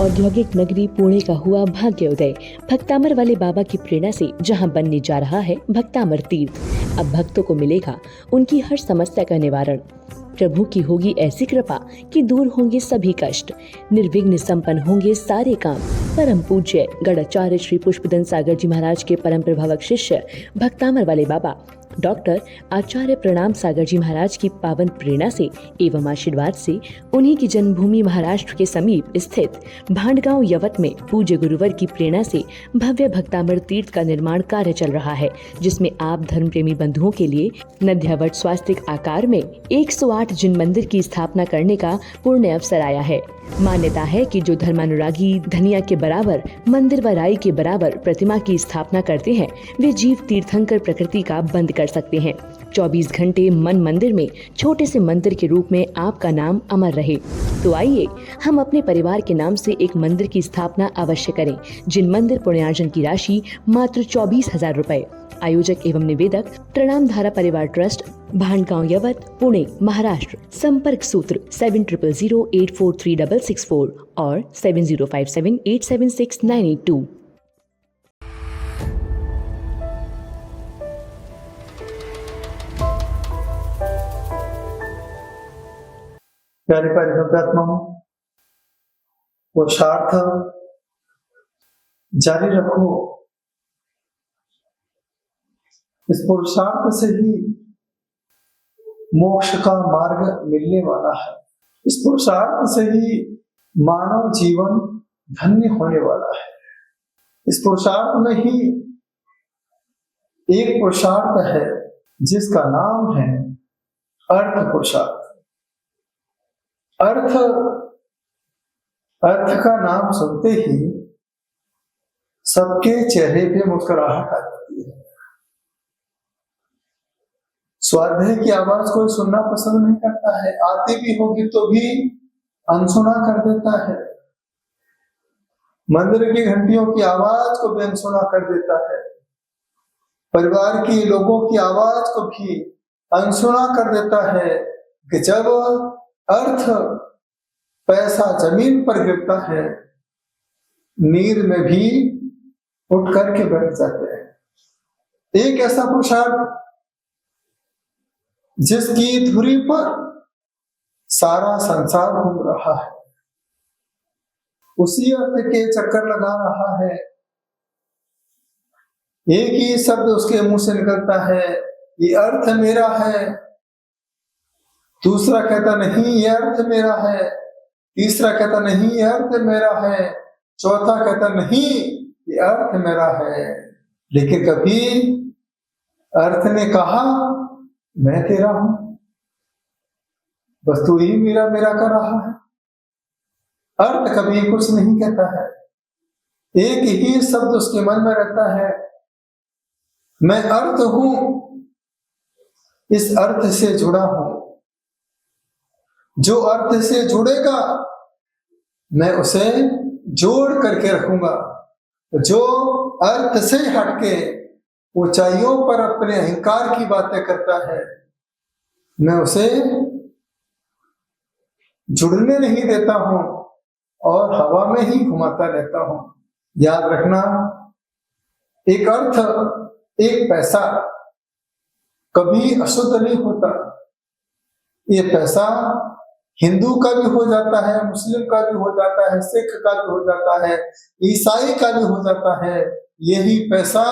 औद्योगिक नगरी पुणे का हुआ भाग्योदय। भक्तामर वाले बाबा की प्रेरणा से जहां बनने जा रहा है भक्तामर तीर्थ, अब भक्तों को मिलेगा उनकी हर समस्या का निवारण। प्रभु की होगी ऐसी कृपा कि दूर होंगे सभी कष्ट, निर्विघ्न संपन्न होंगे सारे काम। परम पूज्य गढ़ाचार्य श्री पुष्पदंत सागर जी महाराज के परम प्रभावक शिष्य भक्तामर वाले बाबा डॉक्टर आचार्य प्रणाम सागर जी महाराज की पावन प्रेरणा से एवं आशीर्वाद से उन्हीं की जन्मभूमि महाराष्ट्र के समीप स्थित भांडगांव यवत में पूज्य गुरुवर की प्रेरणा से भव्य भक्तामर तीर्थ का निर्माण कार्य चल रहा है, जिसमें आप धर्म प्रेमी बंधुओं के लिए नध्यावट स्वास्तिक आकार में 108 जिन मंदिर की स्थापना करने का पुण्य अवसर आया है। मान्यता है कि जो धर्मानुरागी धनिया के बराबर, मंदिर व राई के बराबर प्रतिमा की स्थापना करते हैं, वे जीव तीर्थंकर प्रकृति का बंद कर सकते हैं। 24 घंटे मन मंदिर में छोटे से मंदिर के रूप में आपका नाम अमर रहे। तो आइए हम अपने परिवार के नाम से एक मंदिर की स्थापना अवश्य करें। जिन मंदिर पुण्यार्जन की राशि मात्र 24,000 रुपए। आयोजक एवं निवेदक प्रणाम धारा परिवार ट्रस्ट, भांडगांव यवत, पुणे, महाराष्ट्र। संपर्क सूत्र 7000843664 और 7057876982। प्यारे परिभक्तात्माओं, पुरुषार्थ जारी रखो। इस पुरुषार्थ से ही मोक्ष का मार्ग मिलने वाला है। इस पुरुषार्थ से ही मानव जीवन धन्य होने वाला है। इस पुरुषार्थ में ही एक पुरुषार्थ है जिसका नाम है अर्थ पुरुषार्थ। अर्थ का नाम सुनते ही सबके चेहरे पे मुस्कुराहट आ जाती है। स्वाध्याय की आवाज कोई सुनना पसंद नहीं करता है, आती भी होगी तो भी अनसुना कर देता है। मंदिर की घंटियों की आवाज को भी अनसुना कर देता है। परिवार के लोगों की आवाज को भी अनसुना कर देता है कि जब अर्थ पैसा जमीन पर गिरता है, नीर में भी उठ करके बैठ जाते हैं। एक ऐसा पुरुषार्थ जिसकी धुरी पर सारा संसार घूम रहा है, उसी अर्थ के चक्कर लगा रहा है। एक ही शब्द उसके मुंह से निकलता है, ये अर्थ मेरा है। दूसरा कहता नहीं ये अर्थ मेरा है। तीसरा कहता नहीं ये अर्थ मेरा है। चौथा कहता नहीं ये अर्थ मेरा है। लेकिन कभी अर्थ ने कहा मैं तेरा हूं, बस तू ही मेरा मेरा कर रहा है। अर्थ कभी कुछ नहीं कहता है। एक ही शब्द उसके मन में रहता है, मैं अर्थ हूं, इस अर्थ से जुड़ा हूं। जो अर्थ से जुड़ेगा मैं उसे जोड़ करके रखूंगा। जो अर्थ से हटके ऊंचाइयों पर अपने अहंकार की बातें करता है, मैं उसे जुड़ने नहीं देता हूं और हवा में ही घुमाता रहता हूं। याद रखना, एक अर्थ, एक पैसा कभी अशुद्ध नहीं होता। ये पैसा हिंदू का भी हो जाता है, मुस्लिम का भी हो जाता है, सिख का भी हो जाता है, ईसाई का भी हो जाता है। यही पैसा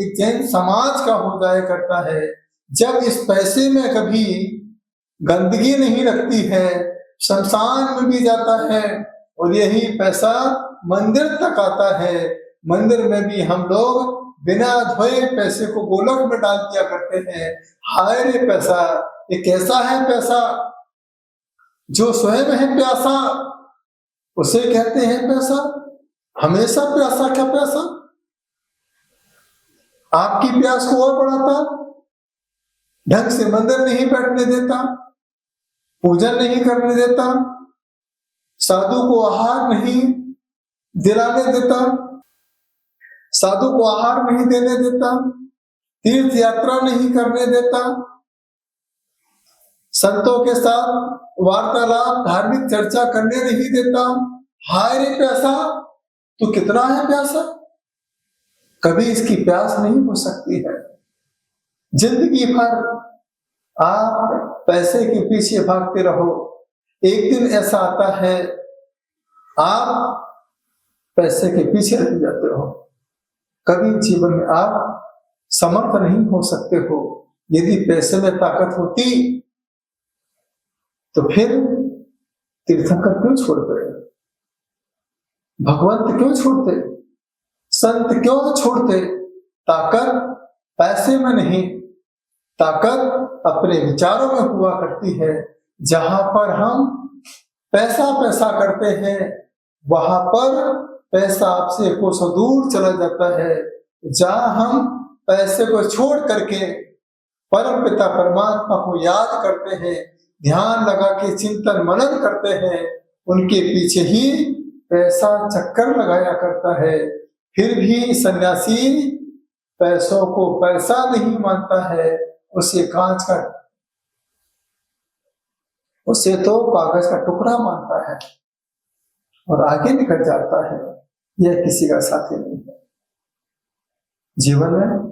एक जैन समाज का हो जाया करता है। जब इस पैसे में कभी गंदगी नहीं लगती है, शमशान में भी जाता है और यही पैसा मंदिर तक आता है। मंदिर में भी हम लोग बिना धोए पैसे को गोलक में डाल दिया करते हैं। हाय रे पैसा, ये कैसा है पैसा जो स्वयं है प्यासा, उसे कहते हैं पैसा। हमेशा प्यासा क्या पैसा, आपकी प्यास को और बढ़ाता, ढंग से मंदिर नहीं बैठने देता, पूजन नहीं करने देता, साधु को आहार नहीं दिलाने देता, साधु को आहार नहीं देने देता, तीर्थ यात्रा नहीं करने देता, संतों के साथ वार्तालाप धार्मिक चर्चा करने नहीं देता, हाय रे प्यासा, तू कितना है प्यासा। कभी इसकी प्यास नहीं हो सकती है। जिंदगी भर आप पैसे के पीछे भागते रहो, एक दिन ऐसा आता है आप पैसे के पीछे लग जाते हो। कभी जीवन में आप समर्थ नहीं हो सकते हो। यदि पैसे में ताकत होती तो फिर तीर्थंकर क्यों छोड़ते, भगवंत क्यों छोड़ते, संत क्यों छोड़ते। ताकत पैसे में नहीं, ताकत अपने विचारों में हुआ करती है। जहां पर हम पैसा पैसा करते हैं वहां पर पैसा आपसे कोसों दूर चला जाता है। जहां हम पैसे को छोड़ करके परम पिता परमात्मा को याद करते हैं, ध्यान लगा के चिंतन मनन करते हैं, उनके पीछे ही पैसा चक्कर लगाया करता है। फिर भी सन्यासी पैसों को पैसा नहीं मानता है, उसे उसे तो कागज का टुकड़ा मानता है और आगे निकल जाता है। यह किसी का साथी नहीं है। जीवन में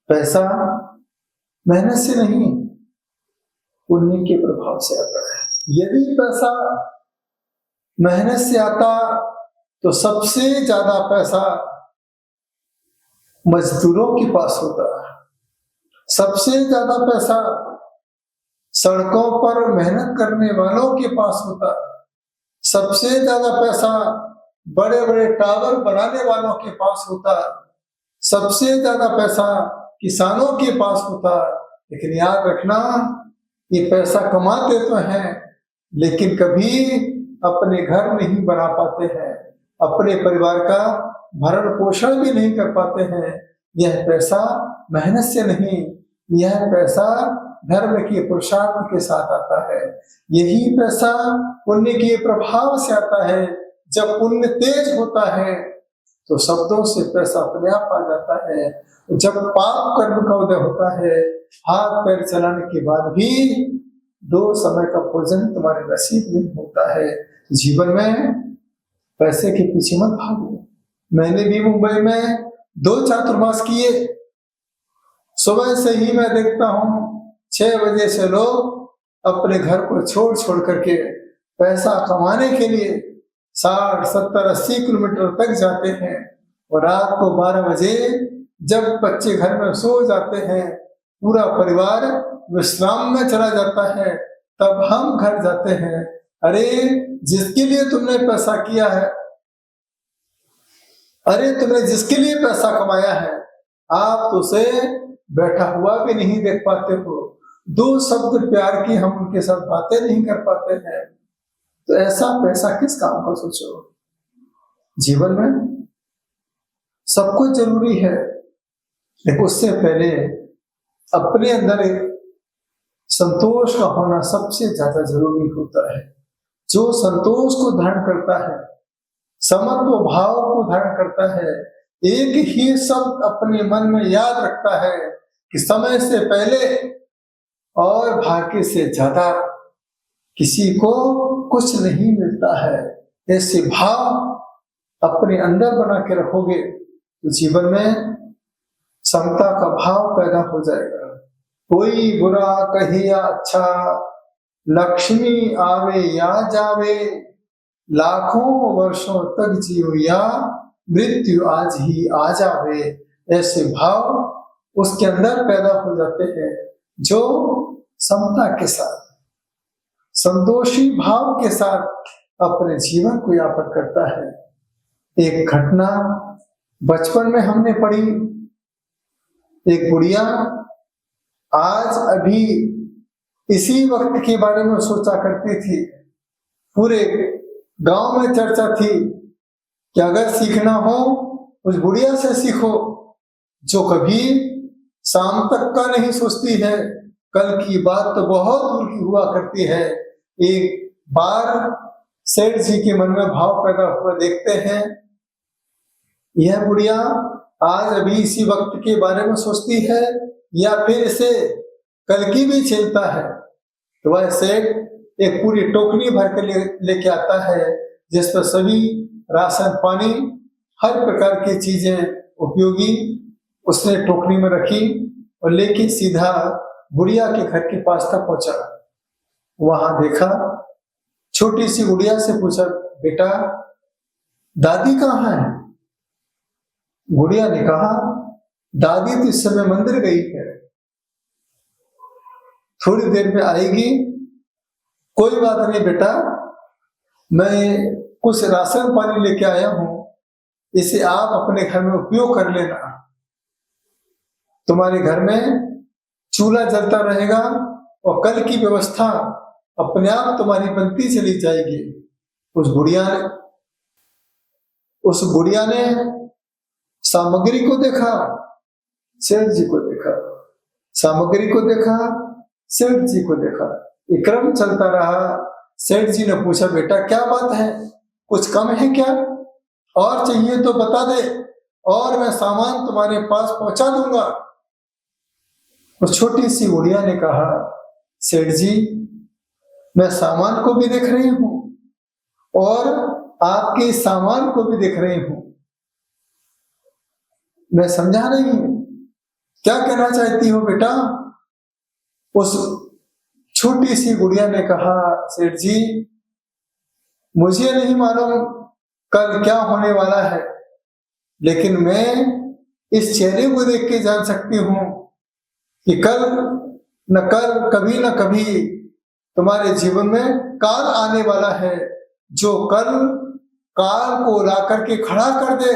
पैसा मेहनत से नहीं, पुण्य के प्रभाव से आता है। यदि पैसा मेहनत से आता तो सबसे ज्यादा पैसा मजदूरों के पास होता है। सबसे ज्यादा पैसा सड़कों पर मेहनत करने वालों के पास होता। सबसे ज्यादा पैसा बड़े बड़े टावर बनाने वालों के पास होता। सबसे ज्यादा पैसा किसानों के पास होता। लेकिन याद रखना, ये पैसा कमाते तो हैं लेकिन कभी अपने घर नहीं बना पाते हैं, अपने परिवार का भरण पोषण भी नहीं कर पाते हैं। यह पैसा मेहनत से नहीं, यह पैसा धर्म के पुरुषार्थ के साथ आता है। यही पैसा पुण्य के प्रभाव से आता है। जब पुण्य तेज होता है तो शब्दों से पैसा अपने आप आ जाता है। जब पाप कर्म का उदय होता है, हाथ पैर चलाने के बाद भी 2 समय का भोजन तुम्हारे नसीब नहीं होता है। जीवन में पैसे के पीछे मत भागो। मैंने भी मुंबई में 2 चातुर्मास किए। सुबह से ही मैं देखता हूँ 6 बजे से लोग अपने घर को छोड़ करके पैसा कमाने के लिए 60, 70, 80 किलोमीटर तक जाते हैं। और रात को 12 बजे जब बच्चे घर में सो जाते हैं, पूरा परिवार विश्राम में चला जाता है, तब हम घर जाते हैं। अरे जिसके लिए तुमने पैसा किया है, अरे तुमने जिसके लिए पैसा कमाया है, आप तो उसे बैठा हुआ भी नहीं देख पाते हो। 2 शब्द प्यार की हम उनके साथ बातें नहीं कर पाते हैं। तो ऐसा पैसा किस काम का सोचो। जीवन में सब कुछ जरूरी है, लेकिन उससे पहले अपने अंदर एक संतोष का होना सबसे ज्यादा जरूरी होता है। जो संतोष को धारण करता है, समत्व भाव को धारण करता है, एक ही शब्द अपने मन में याद रखता है कि समय से पहले और भाग्य से ज्यादा किसी को कुछ नहीं मिलता है। ऐसे भाव अपने अंदर बना के रखोगे तो जीवन में समता का भाव पैदा हो जाएगा। कोई बुरा कहे या अच्छा, लक्ष्मी आवे या जावे, लाखों वर्षों तक जियो या मृत्यु आज ही आ जावे। ऐसे भाव उसके अंदर पैदा हो जाते हैं जो समता के साथ, संतोषी भाव के साथ अपने जीवन को यापन करता है। एक घटना बचपन में हमने पढ़ी। एक बुढ़िया आज अभी इसी वक्त के बारे में सोचा करती थी। पूरे गांव में चर्चा थी कि अगर सीखना हो उस बुढ़िया से सीखो जो कभी शाम तक का नहीं सोचती है, कल की बात तो बहुत दूर की हुआ करती है। एक बार सेठ जी के मन में भाव पैदा हुआ, देखते हैं यह बुढ़िया आज अभी इसी वक्त के बारे में सोचती है या फिर इसे कल की भी चिंता है। तो वह सेठ एक पूरी टोकरी भर कर लेके आता है जिस पर सभी राशन पानी हर प्रकार की चीजें उपयोगी उसने टोकरी में रखी और लेके सीधा गुड़िया के घर के पास तक पहुंचा। वहां देखा, छोटी सी गुड़िया से पूछा, बेटा दादी कहाँ है? गुड़िया ने कहा, दादी तो इस समय मंदिर गई है, थोड़ी देर में आएगी। कोई बात नहीं बेटा, मैं कुछ राशन पानी लेके आया हूं, इसे आप अपने घर में उपयोग कर लेना। तुम्हारे घर में चूल्हा जलता रहेगा और कल की व्यवस्था अपने आप तुम्हारी बनती चली जाएगी। उस गुड़िया ने सामग्री को देखा, सेठ जी को देखा, सामग्री को देखा, सेठ जी को देखा, ये क्रम चलता रहा। सेठ जी ने पूछा, बेटा क्या बात है, कुछ कम है क्या? और चाहिए तो बता दे और मैं सामान तुम्हारे पास पहुंचा दूंगा। उस छोटी सी गुड़िया ने कहा, सेठ जी मैं सामान को भी देख रही हूं और आपके सामान को भी देख रही हूं, मैं समझा नहीं हूं, क्या कहना चाहती हो बेटा? उस छोटी सी गुड़िया ने कहा, सेठ जी मुझे नहीं मालूम कल क्या होने वाला है, लेकिन मैं इस चेहरे को देख के जान सकती हूं कि कल कभी न कभी तुम्हारे जीवन में काल आने वाला है, जो कल काल को ला करके खड़ा कर दे।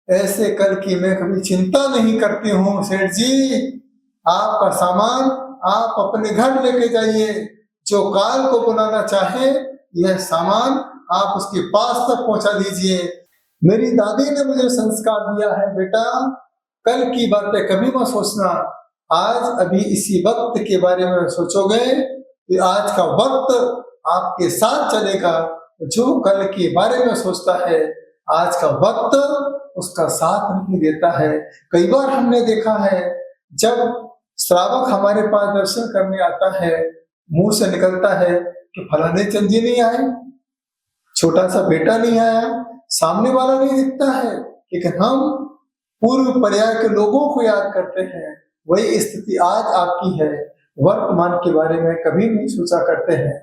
ऐसे कल की मैं कभी चिंता नहीं करती हूँ सेठ जी, आपका सामान आप अपने घर लेके जाइए, जो काल को बुलाना चाहे यह सामान आप उसके पास तक पहुंचा दीजिए। मेरी दादी ने मुझे संस्कार दिया है, बेटा कल की बातें कभी मत सोचना, आज अभी इसी वक्त के बारे में सोचोगे कि आज का वक्त आपके साथ चलेगा। जो कल के बारे में सोचता है आज का वक्त उसका साथ नहीं देता है। कई बार हमने देखा है, जब श्रावक हमारे पास दर्शन करने आता है, मुंह से निकलता है कि फलाने चंद जी नहीं आए, छोटा सा बेटा नहीं आया, सामने वाला नहीं दिखता है, लेकिन हम पूर्व पर्याय के लोगों को याद करते हैं। वही स्थिति आज आपकी है, वर्तमान के बारे में कभी नहीं सोचा करते हैं,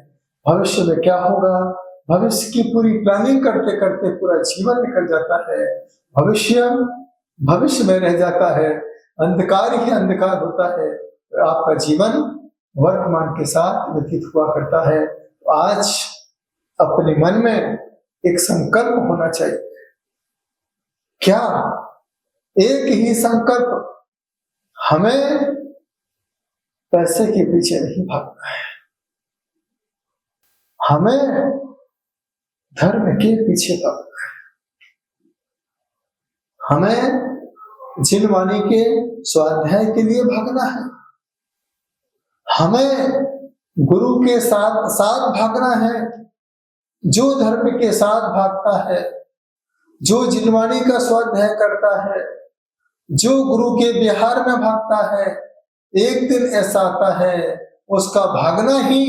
भविष्य में क्या होगा, भविष्य की पूरी प्लानिंग करते करते पूरा जीवन निकल जाता है, भविष्य में रह जाता है, अंधकार ही अंधकार होता है, आपका जीवन वर्तमान के साथ व्यतीत हुआ करता है। तो आज अपने मन में एक संकल्प होना चाहिए। क्या? एक ही संकल्प, हमें पैसे के पीछे नहीं भागना है, हमें धर्म के पीछे भागना है, हमें जिनवाणी के स्वाध्याय के लिए भागना है, हमें गुरु के साथ साथ भागना है। जो धर्म के साथ भागता है, जो जिनवाणी का स्वाध्याय करता है, जो गुरु के विहार में भागता है, एक दिन ऐसा आता है उसका भागना ही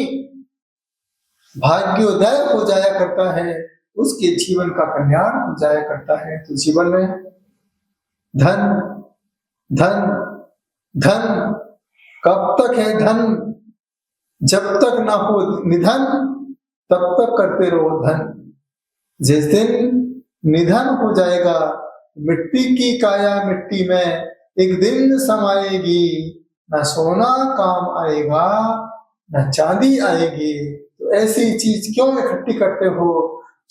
भाग्योदय हो जाया करता है, उसके जीवन का कल्याण हो जाया करता है। तो जीवन में धन धन धन कब तक है धन? जब तक ना हो निधन तब तक करते रहो धन। जिस दिन निधन हो जाएगा, मिट्टी की काया मिट्टी में एक दिन समाएगी, न सोना काम आएगा न चांदी आएगी। तो ऐसी चीज क्यों इकट्ठी करते हो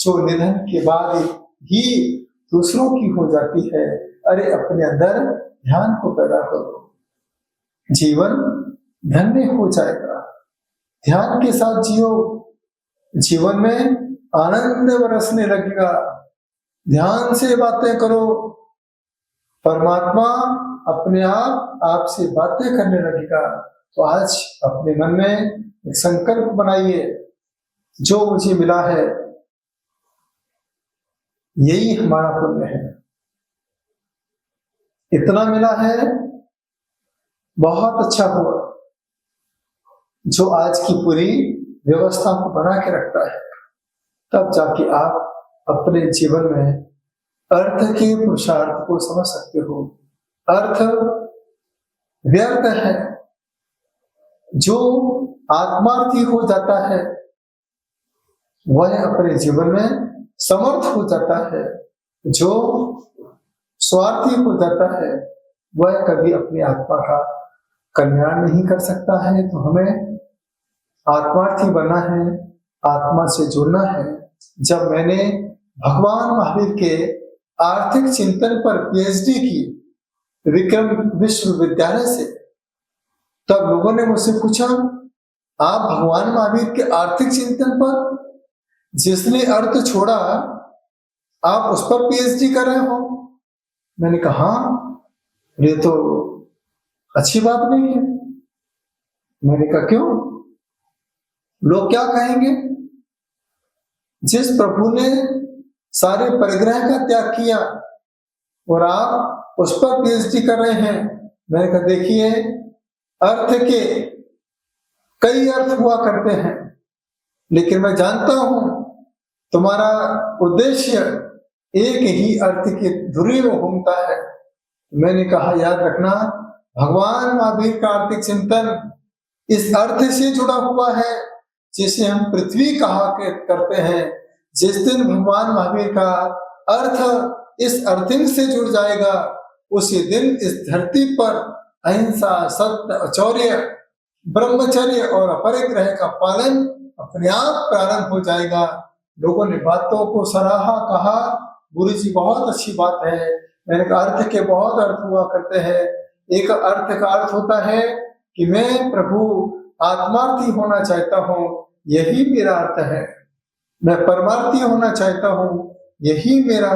जो निधन के बाद ही दूसरों की हो जाती है? अरे अपने अंदर ध्यान को पैदा करो, जीवन धन्य हो जाएगा। ध्यान के साथ जियो, जीवन में आनंद बरसने लगेगा। ध्यान से बातें करो, परमात्मा अपने आप आपसे बातें करने लगेगा। तो आज अपने मन में एक संकल्प बनाइए, जो मुझे मिला है यही हमारा पुण्य है, इतना मिला है बहुत अच्छा हुआ। जो आज की पूरी व्यवस्था को बना के रखता है, तब जाके आप अपने जीवन में अर्थ के पुरुषार्थ को समझ सकते हो। अर्थ व्यर्थ है। जो आत्मार्थी हो जाता है वह अपने जीवन में समर्थ हो जाता है। जो स्वार्थी हो जाता है वह कभी अपनी आत्मा का कल्याण नहीं कर सकता है। तो हमें आत्मार्थी बनना है, आत्मा से जुड़ना है। जब मैंने भगवान महावीर के आर्थिक चिंतन पर पीएचडी की विक्रम विश्वविद्यालय से, तब लोगों ने मुझसे पूछा, आप भगवान महावीर के आर्थिक चिंतन पर, जिसने अर्थ छोड़ा, आप उस पर पीएचडी कर रहे हो? मैंने कहा ये तो अच्छी बात नहीं है। मैंने कहा क्यों? लोग क्या कहेंगे? जिस प्रभु ने सारे परिग्रह का त्याग किया और आप उस पर पीएचडी कर रहे हैं। मैंने कहा देखिए, अर्थ के कई अर्थ हुआ करते हैं, लेकिन मैं जानता हूं तुम्हारा उद्देश्य एक ही अर्थ की धुरी में घूमता है। मैंने कहा याद रखना, भगवान महावीर का आर्थिक चिंतन इस अर्थ से जुड़ा हुआ है जिसे हम पृथ्वी कहा करते हैं। जिस दिन भगवान महावीर का अर्थ इस अर्थिंग से जुड़ जाएगा, उसी दिन इस धरती पर अहिंसा, सत्य, औचौर्य, ब्रह्मचर्य और अपरिग्रह का पालन अपने आप प्रारंभ हो जाएगा। लोगों ने बातों को सराहा, कहा गुरुजी बहुत अच्छी बात है। मैंने कहा अर्थ के बहुत अर्थ हुआ करते हैं। एक अर्थ का अर्थ होता है कि मैं प्रभु आत्मार्थी होना चाहता हूँ, यही मेरा अर्थ है। मैं परमार्थी होना चाहता हूँ, यही मेरा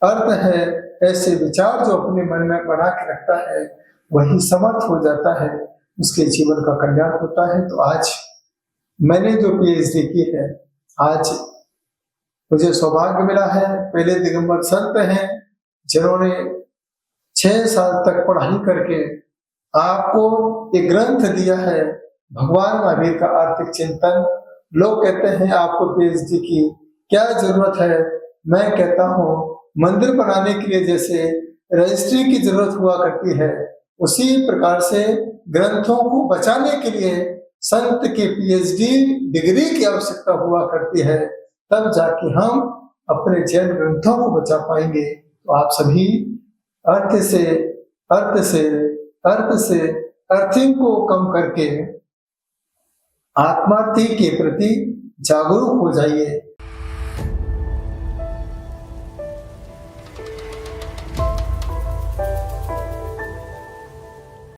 अर्थ है। ऐसे विचार जो अपने मन में बना के रखता है वही समर्थ हो जाता है, उसके जीवन का कल्याण होता है। तो आज मैंने जो पीएचडी की है, आज मुझे सौभाग्य मिला है। पहले दिगंबर संत हैं जिन्होंने 6 साल तक पढ़ाई करके आपको एक ग्रंथ दिया है, भगवान महावीर का आर्थिक चिंतन। लोग कहते हैं आपको पीएचडी की क्या जरूरत है? मैं कहता हूँ मंदिर बनाने के लिए जैसे रजिस्ट्री की जरूरत हुआ करती है, उसी प्रकार से ग्रंथों को बचाने के लिए संत के पीएचडी डिग्री की आवश्यकता हुआ करती है। तब जाके हम अपने जैन ग्रंथों को बचा पाएंगे। तो आप सभी अर्थ से अर्थिंग को कम करके आत्मार्थी के प्रति जागरूक हो जाइए।